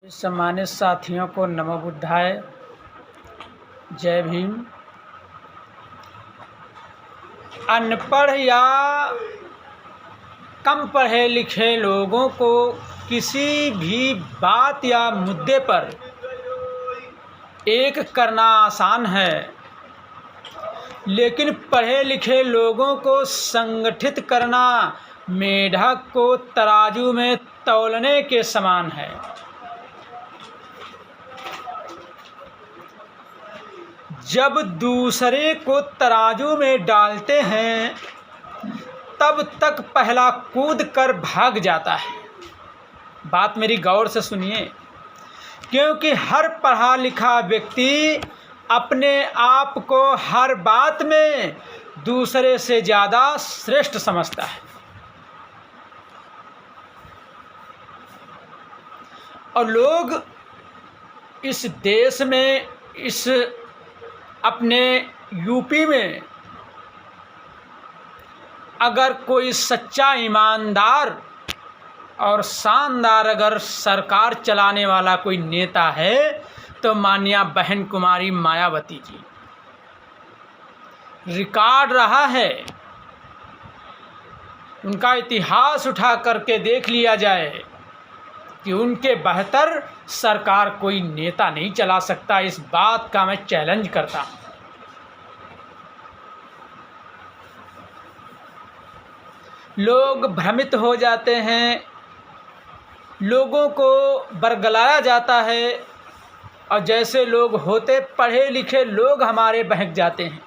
सम्मानित साथियों को नमो बुद्धाय, जय भीम। अनपढ़ या कम पढ़े लिखे लोगों को किसी भी बात या मुद्दे पर एक करना आसान है, लेकिन पढ़े लिखे लोगों को संगठित करना मेढक को तराजू में तौलने के समान है। जब दूसरे को तराजू में डालते हैं तब तक पहला कूद कर भाग जाता है। बात मेरी गौर से सुनिए, क्योंकि हर पढ़ा लिखा व्यक्ति अपने आप को हर बात में दूसरे से ज़्यादा श्रेष्ठ समझता है और लोग इस देश में, इस अपने यूपी में अगर कोई सच्चा ईमानदार और शानदार अगर सरकार चलाने वाला कोई नेता है तो माननीय बहन कुमारी मायावती जी। रिकॉर्ड रहा है, उनका इतिहास उठा करके देख लिया जाए कि उनके बेहतर सरकार कोई नेता नहीं चला सकता। इस बात का मैं चैलेंज करता हूं। लोग भ्रमित हो जाते हैं, लोगों को बरगलाया जाता है और जैसे लोग होते पढ़े लिखे लोग हमारे बहक जाते हैं।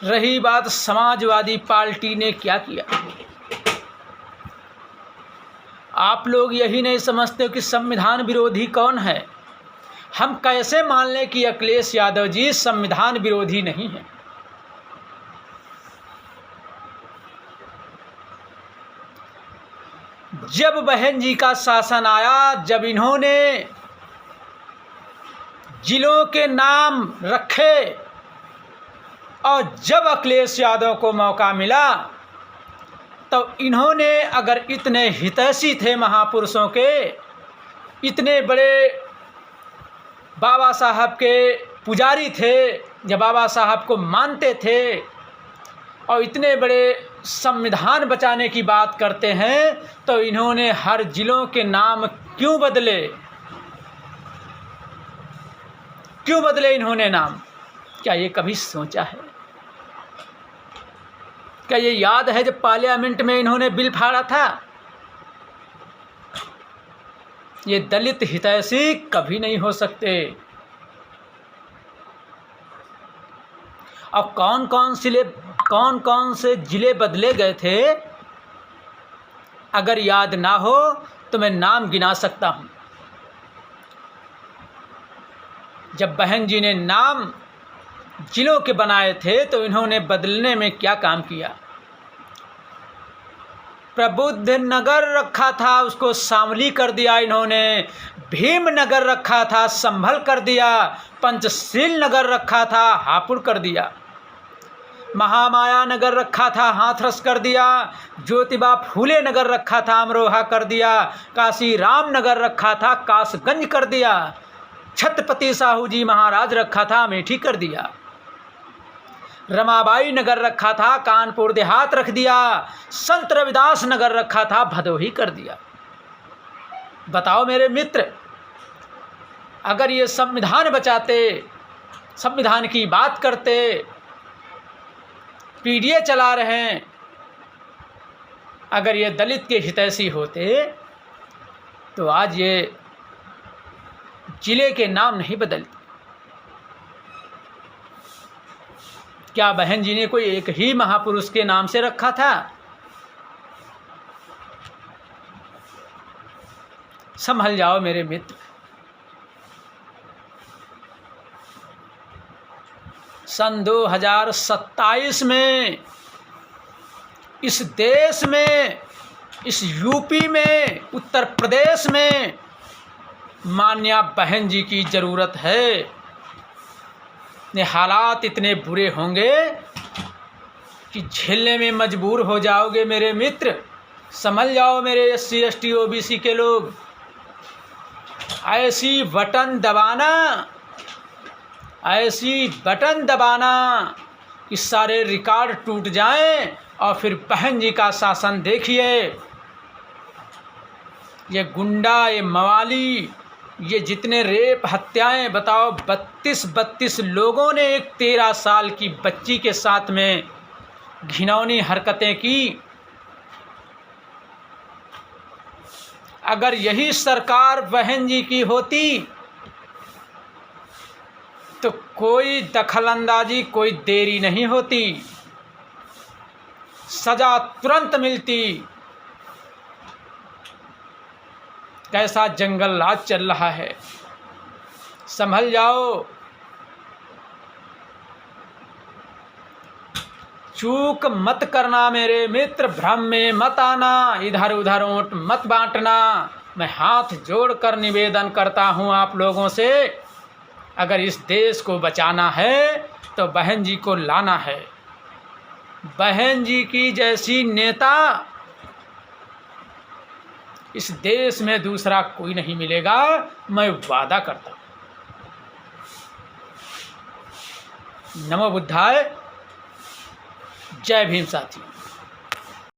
रही बात समाजवादी पार्टी ने क्या किया, आप लोग यही नहीं समझते कि संविधान विरोधी कौन है। हम कैसे मान लें कि अखिलेश यादव जी संविधान विरोधी नहीं है। जब बहन जी का शासन आया, जब इन्होंने जिलों के नाम रखे और जब अखिलेश यादव को मौका मिला तो इन्होंने, अगर इतने हितैषी थे महापुरुषों के, इतने बड़े बाबा साहब के पुजारी थे, जब बाबा साहब को मानते थे और इतने बड़े संविधान बचाने की बात करते हैं, तो इन्होंने हर जिलों के नाम क्यों बदले? क्यों बदले इन्होंने नाम? क्या ये कभी सोचा है? क्या ये याद है जब पार्लियामेंट में इन्होंने बिल फाड़ा था? ये दलित हितैषी कभी नहीं हो सकते। और कौन कौन से जिले बदले गए थे, अगर याद ना हो तो मैं नाम गिना सकता हूं। जब बहन जी ने नाम जिलों के बनाए थे तो इन्होंने बदलने में क्या काम किया? प्रबुद्ध नगर रखा था, उसको शामली कर दिया इन्होंने। भीमनगर रखा था, संभल कर दिया। पंचशील नगर रखा था, हापुड़ कर दिया। महामाया नगर रखा था, हाथरस कर दिया। ज्योतिबा फूले नगर रखा था, अमरोहा कर दिया। काशी राम नगर रखा था, कासगंज कर दिया। छत्रपति साहू जी महाराज रखा था, अमेठी कर दिया। रमाबाई नगर रखा था, कानपुर देहात रख दिया। संत रविदास नगर रखा था, भदोही कर दिया। बताओ मेरे मित्र, अगर ये संविधान बचाते, संविधान की बात करते, पीडीए चला रहे हैं, अगर ये दलित के हितैषी होते तो आज ये जिले के नाम नहीं बदलते। क्या बहन जी ने कोई एक ही महापुरुष के नाम से रखा था? संभल जाओ मेरे मित्र। सन 2027 में इस देश में, इस यूपी में, उत्तर प्रदेश में माननीय बहन जी की ज़रूरत है। ये हालात इतने बुरे होंगे कि झेलने में मजबूर हो जाओगे मेरे मित्र। समझ जाओ मेरे SC ST OBC के लोग, ऐसी बटन दबाना कि सारे रिकॉर्ड टूट जाएं, और फिर बहन जी का शासन देखिए। ये गुंडा, ये मवाली, ये जितने रेप हत्याएं, बताओ 32 लोगों ने एक 13 साल की बच्ची के साथ में घिनौनी हरकतें की। अगर यही सरकार बहन जी की होती तो कोई दखलंदाजी, कोई देरी नहीं होती, सजा तुरंत मिलती। कैसा जंगल राज चल रहा है, संभल जाओ। चूक मत करना मेरे मित्र, भ्रम में मत आना, इधर उधर ओंठ मत बांटना। मैं हाथ जोड़कर निवेदन करता हूं आप लोगों से, अगर इस देश को बचाना है तो बहन जी को लाना है। बहन जी की जैसी नेता इस देश में दूसरा कोई नहीं मिलेगा, मैं वादा करता हूं। नमो बुद्धाय, जय भीम साथियों।